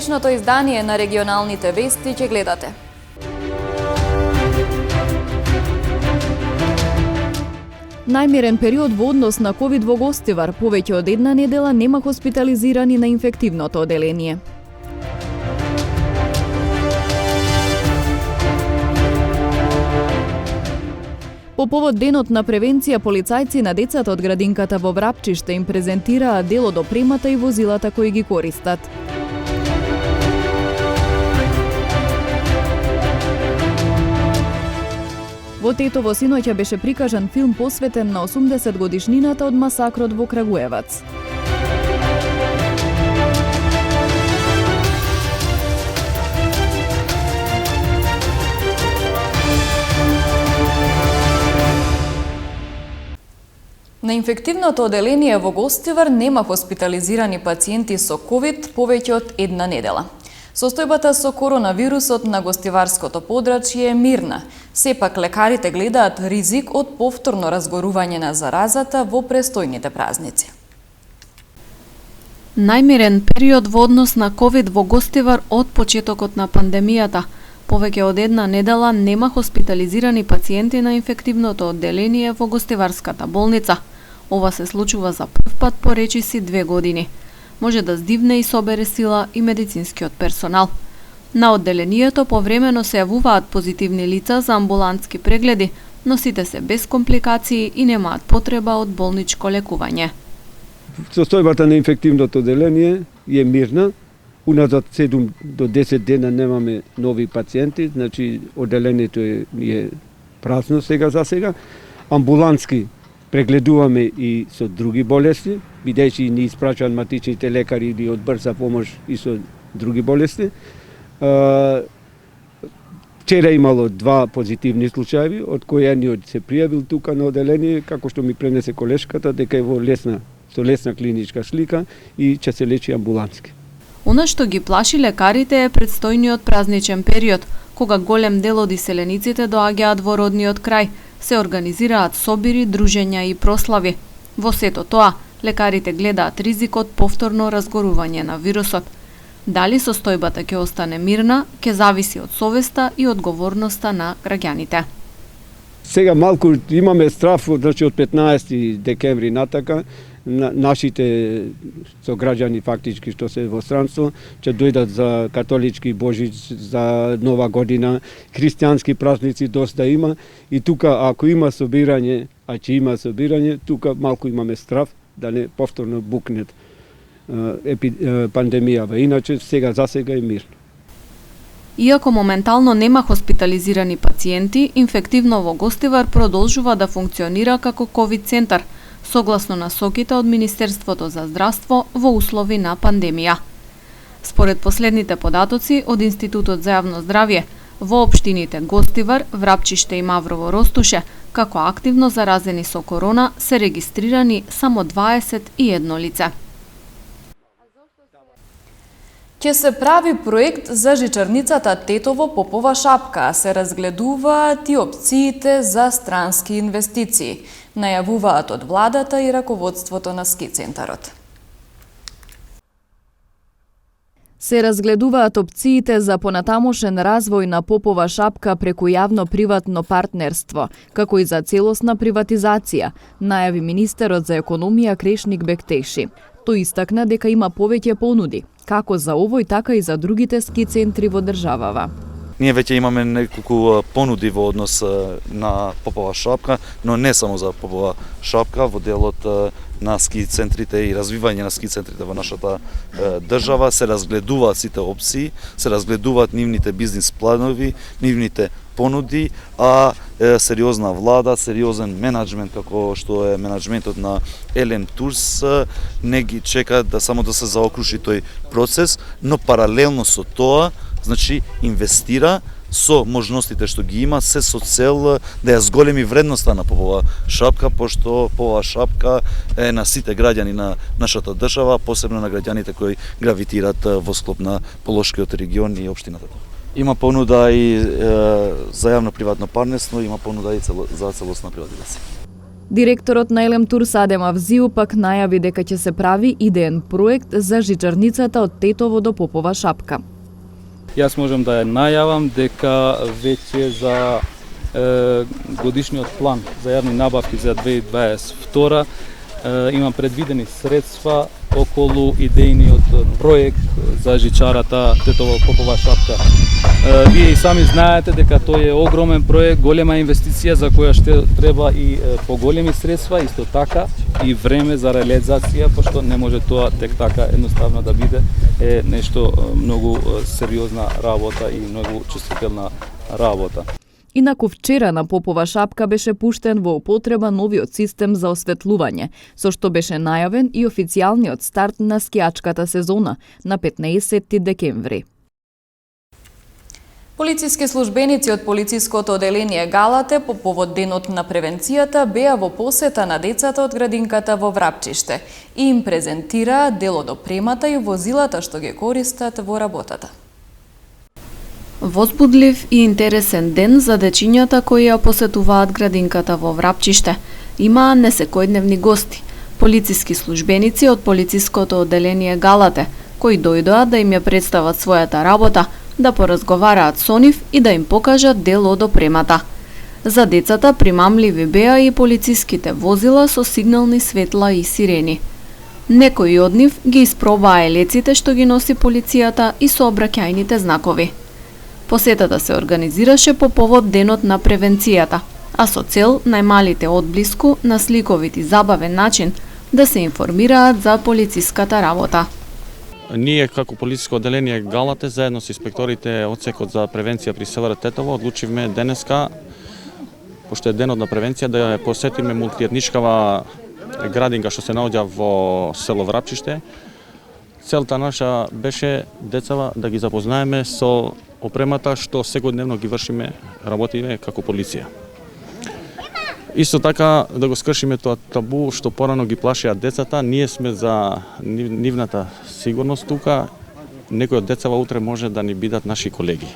денешното издание на регионалните вести ќе гледате. Најмирен период во однос на ковид во Гостивар. Повеќе од една недела нема хоспитализирани на инфективното оделение. По повод денот на превенција, полицајци на децата од градинката во Врапчиште им презентираа дел од опремата и возилата кои ги користат. Во Тетово синоќа беше прикажан филм посветен на 80 годишнината од масакрот во Крагуевац. На инфективното оделение во Гостивар нема хоспитализирани пациенти со ковид повеќе од една недела. Состојбата со коронавирусот на гостиварското подрачје е мирна. Сепак лекарите гледаат ризик од повторно разгорување на заразата во престојните празници. Најмирен период во однос на ковид во Гостивар од почетокот на пандемијата. Повеќе од една недела нема хоспитализирани пациенти на инфективното одделение во Гостиварската болница. Ова се случува за прв пат по речиси 2 години. Може да здивне и собере сила и медицинскиот персонал. На одделението повремено се јавуваат позитивни лица за амбулантски прегледи, но сите се без компликации и немаат потреба од болничко лекување. Состојбата на инфективното одделение е мирна. Уназад 7 до 10 дена немаме нови пациенти, значи одделението е празно за сега. Амбулантски прегледуваме и со други болести, бидејќи ни испрачаат матичните лекари или од брза помош и со други болести. Вчера имало 2 позитивни случаи, од кои едниот се пријавил тука на одделение, како што ми пренесе колешката, дека е во со лесна клиничка слика и ќе се лечи амбулантски. Она што ги плаши лекарите е предстојниот празничен период, кога голем дел од иселениците доаѓаат во родниот крај, се организираат собири, дружења и прослави. Во сето тоа, лекарите гледаат ризикот повторно разгорување на вирусот. Дали состојбата ќе остане мирна, ќе зависи од совеста и одговорноста на граѓаните. Сега малку имаме страф, значи од 15 декември натака, нашите сограѓани фактички што се во странство ќе дојдат за католички Божич, за Нова година, христијански празници доста има и тука ако има собирање, а ќе има собирање, тука малку имаме страф да не повторно букнет пандемијава. Иначе за сега е мирно. Иако моментално нема хоспитализирани пациенти, инфективно во Гостивар продолжува да функционира како ковид центар, согласно насоките од Министерството за здравство во услови на пандемија. Според последните податоци од Институтот за јавно здравје, во општините Гостивар, Врапчиште и Маврово Ростуше, како активно заразени со корона, се регистрирани само 21 лице. Ќе се прави проект за жичарницата Тетово Попова шапка, а се разгледуваат и опциите за странски инвестиции, најавуваат од владата и раководството на ски центарот. Се разгледуваат опциите за понатамошен развој на Попова шапка преку јавно-приватно партнерство, како и за целосна приватизација, најави министерот за економија Крешник Бектеши. Тој истакна дека има повеќе понуди, како за овој, така и за другите ски центри во државава. Ние веќе имаме неколку понуди во однос на Попова шапка, но не само за Попова шапка, во делот на ски центрите и развивање на ски центрите во нашата држава се разгледуваат сите опции, се разгледуваат нивните бизнис планови, нивните понуди, а сериозна влада, сериозен менаџмент како што е менаџментот на LM Tours не ги чека само да се заокружи тој процес, но паралелно со тоа, значи инвестира со можностите што ги има, се со цел да ја зголеми вредноста на Попова шапка, пошто Попова шапка е на сите граѓани на нашата држава, посебно на граѓаните кои гравитираат во склоп на Полошкиот регион и општината. Има понуда и за јавно-приватно партнерство, има понуда и за целосна приватизација. Директорот на Елем Турс Адем Авзиу пак најави дека ќе се прави идеен проект за жичарницата од Тетово до Попова шапка. Јас можам да ја најавам дека веќе за годишниот план за јавни набавки за 2022 има предвидени средства околу идејниот проект за жичарата Тетово Попова шапка. Вие и сами знаете дека тој е огромен проект, голема инвестиција за која ще треба и поголеми средства, исто така и време за реализација, пошто не може тоа тек така едноставно да биде, е нешто многу сериозна работа и многу чувствителна работа. Инаку вчера на Попова шапка беше пуштен во употреба новиот систем за осветлување, со што беше најавен и официјалниот старт на скијачката сезона на 15 декември. Полициски службеници од полициското оделение Галате по повод денот на превенцијата беа во посета на децата од градинката во Врапчиште и им презентираа дел од опремата и возилата што ги користат во работата. Возбудлив и интересен ден за дечињата кои ја посетуваат градинката во Врапчиште. Имаа несекојдневни гости, полициски службеници од полициското оделение Галате, кои дојдоа да им ја представат својата работа, да поразговараат со нив и да им покажат дел од опремата. За децата примамливи беа и полициските возила со сигнални светла и сирени. Некои од нив ги испробаа елеците што ги носи полицијата и сообраќајните знакови. Посетата се организираше по повод денот на превенцијата, а со цел најмалите одблиску на сликовит и забавен начин да се информираат за полициската работа. Ние како полициско оделение Галате заедно со инспекторите одсекот за превенција при СВР Тетово одлучивме денеска, пошто е денот на превенција, да ја посетиме мултиетничкава градинка што се наоѓа во село Врапчиште. Целта наша беше децава да ги запознаеме со опремата што секојдневно ги вршиме, работиме како полиција. Исто така да го скршиме тоа табу што порано ги плашеа децата, ние сме за нивната сигурност тука, некои од децава утре може да ни бидат наши колеги.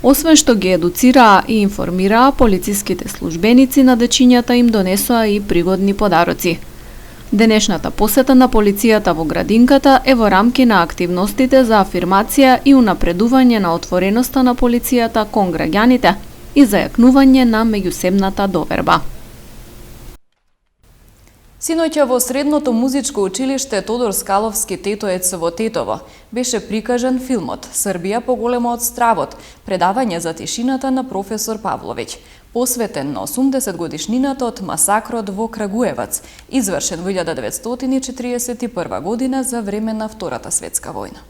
Освен што ги едуцираа и информираа, полициските службеници на дечињата им донесоа и пригодни подароци. Денешната посета на полицијата во градинката е во рамки на активностите за афирмација и унапредување на отвореноста на полицијата кон граѓаните и зајакнување на меѓусебната доверба. Синоќа во Средното музичко училиште Тодор Скаловски Тетоец во Тетово беше прикажан филмот Србија поголема од стравот, предавање за тишината на професор Павловиќ, посветен на 80 годишнината од масакрот во Крагуевац, извршен во 1941 година за време на Втората светска војна.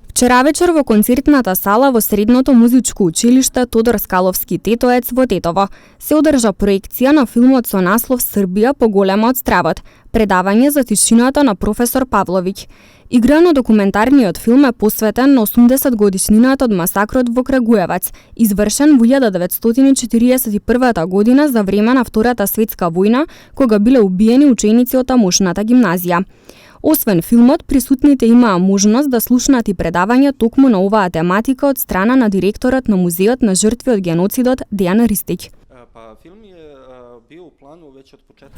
Вчера вечер во концертната сала во Средното музичко училиште Тодор Скаловски Тетоец во Тетово се одржа проекција на филмот со наслов Србија поголема од стравот, предавање за тишината на професор Павловиќ. Играно документарниот филм е посветен на 80 годишнината од масакрот во Крагуевац, извршен во 1941 година за време на Втората светска војна, кога биле убиени ученици од тамошната гимназија. Освен филмот, присутните имаа можност да слушнат и предавања токму на оваа тематика од страна на директорот на Музеот на жртви од геноцидот Дејан Ристиќ.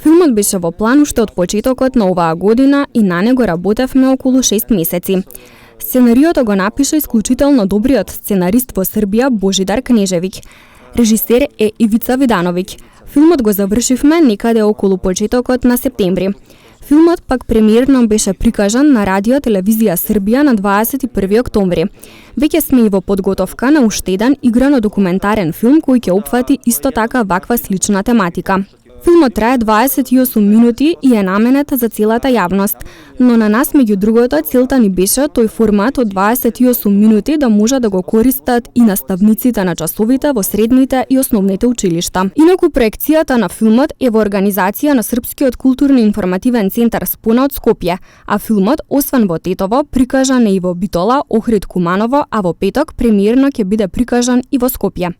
Филмот беше во план уште од почетокот на оваа година и на него работевме околу 6 месеци. Сценариото го напиша исклучително добриот сценарист во Србија Божидар Кнежевиќ. Режисер е Ивица Видановиќ. Филмот го завршивме некаде околу почетокот на септември. Филмот пак премиерно беше прикажан на Радио Телевизија Србија на 21 октомври. Веќе сме и во подготовка на уште еден играно документарен филм кој ќе опфати исто така ваква слична тематика. Филмот трае 28 минути и е наменет за целата јавност, но на нас меѓу другото целта ни беше тој формат од 28 минути да може да го користат и наставниците на часовите во средните и основните училишта. Инаку проекцијата на филмот е во организација на Српскиот културно-информативен центар Спона од Скопје, а филмот, освен во Тетово, прикажан е и во Битола, Охрид, Куманово, а во петок премиерно ќе биде прикажан и во Скопје.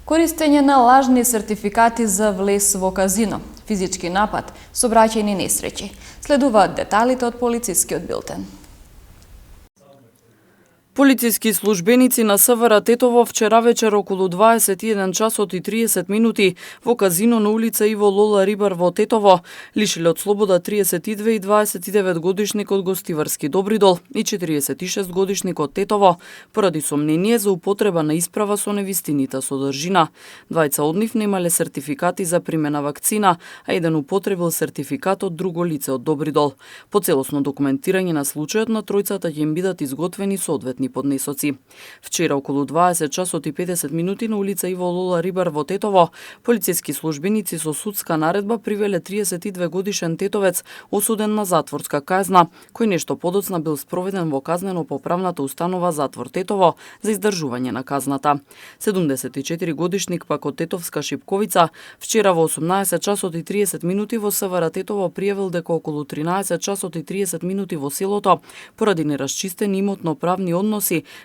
Користење на лажни сертификати за влез во казино, физички напад, сообраќајни несреќи. Следуваат деталите од полицискиот билтен. Полициски службеници на СВР Тетово вчера вечер околу 21 часот и 30 минути во казино на улица Иво Лола Рибар во Тетово лишиле од слобода 32 и 29 годишник од Гостиварски Добридол и 46 годишник од Тетово поради сомнение за употреба на исправа со невистинита содржина. Двајца од нив немале сертификати за примена вакцина, а еден употребил сертификат од друго лице од Добридол. По целосно документирање на случајот на тројцата ќе им бидат изготвени соодветни поднесоци. Вчера околу 20 часот и 50 минути на улица Иво Лола Рибар во Тетово, полициски службеници со судска наредба привеле 32 годишен тетовец осуден на затворска казна, кој нешто подоцна бил спроведен во казнено-поправната установа Затвор Тетово за издржување на казната. 74 годишник пак од Тетовска Шипковица вчера во 18 часот и 30 минути во СВР Тетово пријавил дека околу 13 часот и 30 минути во селото поради неразчистени имотно-правни односи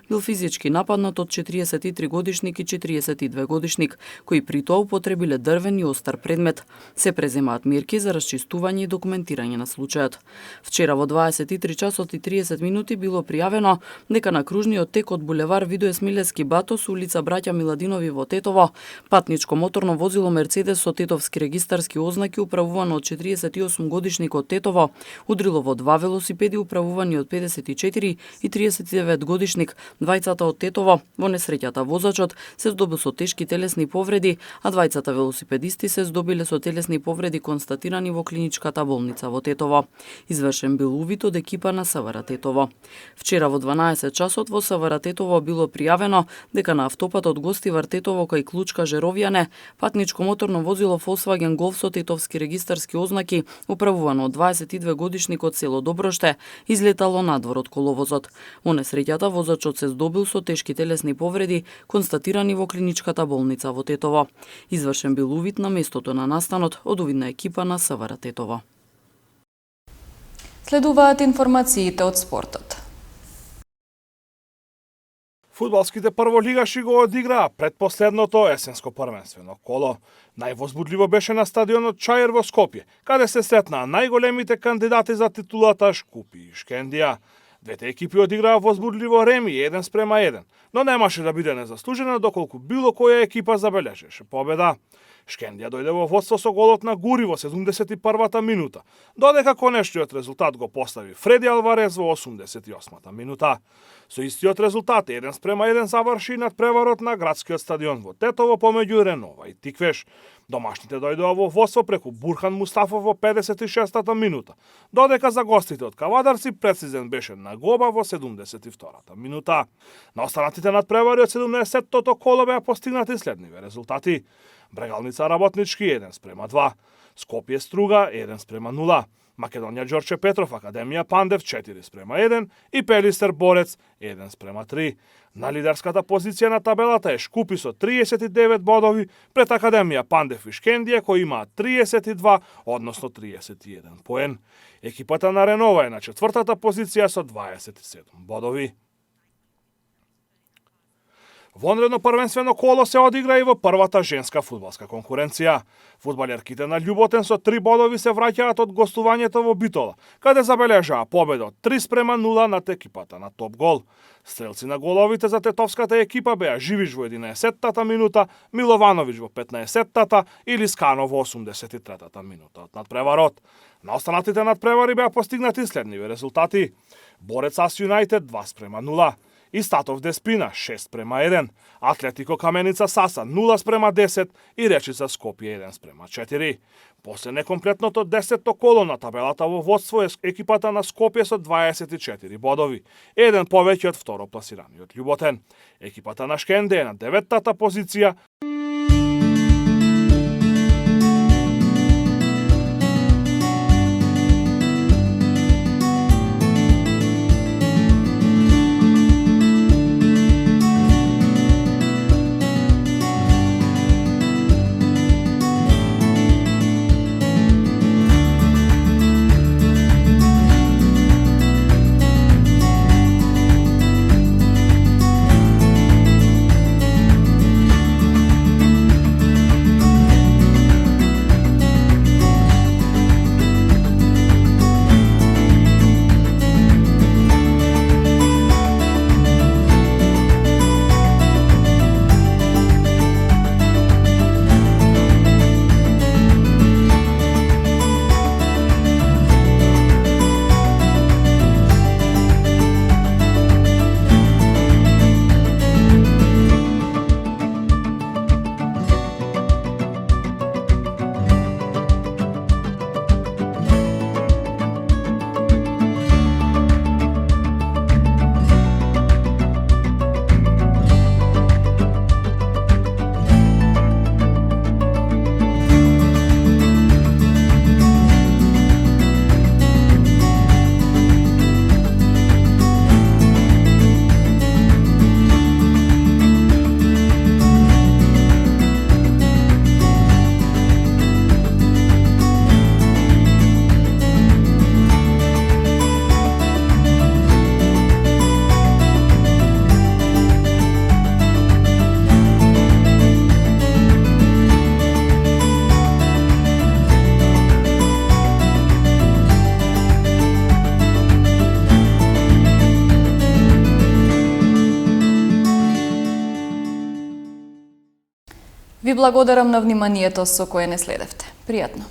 бил физички нападнат од 43 годишник и 42 годишник, кои при тоа употребиле дрвен и остар предмет. Се преземаат мерки за расчистување и документирање на случајот. Вчера во 23 часот и 30 минути било пријавено дека на кружниот тек од булевар Видое Смилевски Батос, улица Браќа Миладинови во Тетово, патничко моторно возило Мерцедес со тетовски регистарски ознаки управувано од 48 годишник од Тетово, удрило во два велосипеди управувани од 54 и 39 годишник, двајцата од Тетово. Во несреќата возачот се здобил со тешки телесни повреди, а двајцата велосипедисти се здобиле со телесни повреди констатирани во клиничката болница во Тетово. Извршен бил увид од екипа на СВР Тетово. Вчера во 12 часот во СВР Тетово било пријавено дека на автопатот Гостивар Тетово кај Клучка Жеровјане патничко моторно возило Volkswagen Golf со тетовски регистарски ознаки, управувано од 22 годишник од село Доброште, излетало надвор од коловозот. Во несреќата возачот се здобил со тешки телесни повреди констатирани во клиничката болница во Тетово. Извршен бил увид на местото на настанот од увидна екипа на СВР Тетово. Следуваат информациите од спортот. Фудбалските прволигаши го одиграа предпоследното есенско првенствено коло. Највозбудливо беше на стадионот Чаир во Скопје, каде се сретнаа најголемите кандидати за титулата Шкупи и Шкендија. Двете екипи одиграа возбудливо реми 1:1, но немаше да биде незаслужено доколку било која екипа забележеше победа. Шкендија дојде во водство со голот на Гури во 71-та минута, додека конечниот резултат го постави Фреди Алварез во 88-та минута. Со истиот резултат 1:1 заврши надпреварот на градскиот стадион во Тетово помеѓу Ренова и Тиквеш. Домашните дојдоа во водство преку Бурхан Мустафов во 56-та минута, додека за гостите од Кавадарци прецизен беше на Гоба во 72-та минута. На останатите надпревари од 70-тото коло беа постигнати следниве резултати: Брегалница Работнички 1:2, Скопје Струга 1:0, Македонија Ѓорче Петров Академија Пандев 4:1 и Пелистер Борец 1:3. На лидерската позиција на табелата е Шкупи со 39 бодови пред Академија Пандев и Шкендија кои имаат 32, односно 31 поен. Екипата на Ренова е на четвртата позиција со 27 бодови. Вонредно првенствено коло се одигра и во првата женска фудбалска конкуренција. Фудбалерките на Љуботен со 3 бодови се враќаат од гостувањето во Битола, каде забележаа победа од 3:0 над екипата на Топ Гол. Стрелци на головите за тетовската екипа беа Живиш во 11-та минута, Миловановиќ во 15-та и Лисканов во 83-та минута од надпреварот. На останатите надпревари беа постигнати следниве резултати: Борец Ас Юнајтед 2:0, Истатов Деспина 6:1, Атлетико Каменица Саса 0:10 и Речица Скопје 1:4. После некомплетното 10-то коло на табелата во водство е екипата на Скопје со 24 бодови, еден повеќе од второпласираниот Љуботен. Екипата на Шкенде е на 9-тата позиција Ви благодарам на вниманието со кое не следевте. Пријатно.